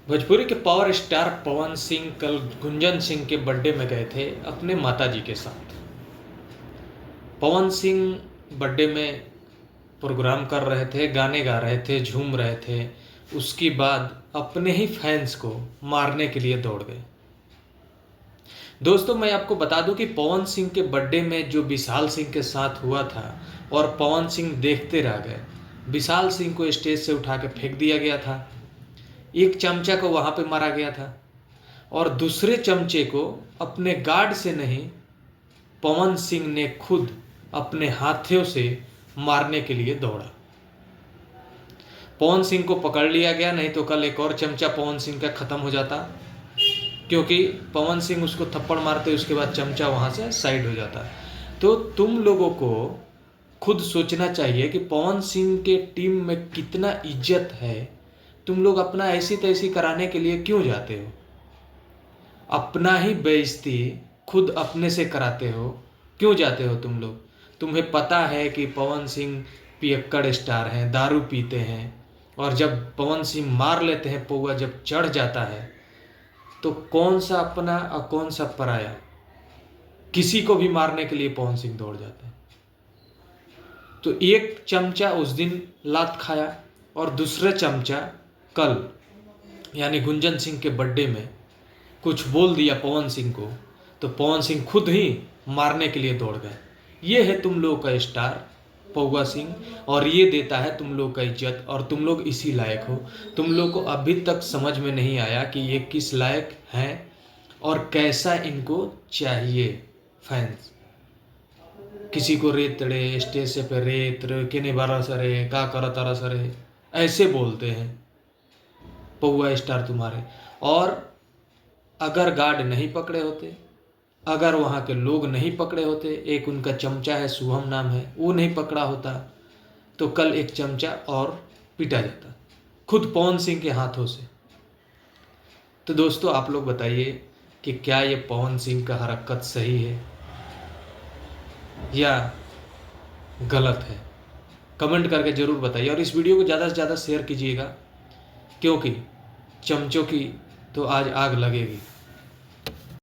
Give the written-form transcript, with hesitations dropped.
भोजपुरी के power star Pawan Singh कल गुंजन सिंह के बर्थडे में गए थे अपने माताजी के साथ। पवन सिंह बर्थडे में प्रोग्राम कर रहे थे, गाने गा रहे थे, झूम रहे थे। उसके बाद अपने ही फैंस को मारने के लिए दौड़ गए। दोस्तों, मैं आपको बता दूं कि पवन सिंह के बर्थडे में जो विशाल सिंह के साथ हुआ था और पवन सिंह देखते रह गए। विशाल सिंह को स्टेज से उठा के फेंक दिया गया था, एक चमचा को वहाँ पे मारा गया था और दूसरे चमचे को अपने गार्ड से नहीं, पवन सिंह ने खुद अपने हाथों से मारने के लिए दौड़ा। पवन सिंह को पकड़ लिया गया, नहीं तो कल एक और चमचा पवन सिंह का ख़त्म हो जाता, क्योंकि पवन सिंह उसको थप्पड़ मारते उसके बाद चमचा वहाँ से साइड हो जाता। तो तुम लोगों को खुद सोचना चाहिए कि पवन सिंह के टीम में कितना इज्जत है। तुम लोग अपना ऐसी तैसी कराने के लिए क्यों जाते हो? अपना ही बेइज्जती खुद अपने से कराते हो, क्यों जाते हो तुम लोग? तुम्हें पता है कि पवन सिंह पियक्कड़ स्टार हैं, दारू पीते हैं, और जब पवन सिंह मार लेते हैं, पौवा जब चढ़ जाता है तो कौन सा अपना और कौन सा पराया, किसी को भी मारने के लिए पवन सिंह दौड़ जाते हैं। तो एक चमचा उस दिन लात खाया और दूसरा चमचा कल यानी गुंजन सिंह के बर्थडे में कुछ बोल दिया पवन सिंह को, तो पवन सिंह खुद ही मारने के लिए दौड़ गए। ये है तुम लोगों का स्टार पौवा सिंह, और ये देता है तुम लोग का इज्जत, और तुम लोग इसी लायक हो। तुम लोग को अभी तक समझ में नहीं आया कि ये किस लायक हैं और कैसा इनको चाहिए फैंस। किसी को रेत रे, स्टेज से पे रेत रे, केने बारा सरे, का करा तारा सरे, ऐसे बोलते हैं पौवा स्टार तुम्हारे। और अगर गार्ड नहीं पकड़े होते, अगर वहाँ के लोग नहीं पकड़े होते, एक उनका चमचा है शुभम नाम है, वो नहीं पकड़ा होता, तो कल एक चमचा और पीटा जाता खुद पवन सिंह के हाथों से। तो दोस्तों, आप लोग बताइए कि क्या ये पवन सिंह का हरकत सही है या गलत है? कमेंट करके ज़रूर बताइए, और इस वीडियो को ज़्यादा से ज़्यादा शेयर कीजिएगा, क्योंकि चमचों की तो आज आग लगेगी।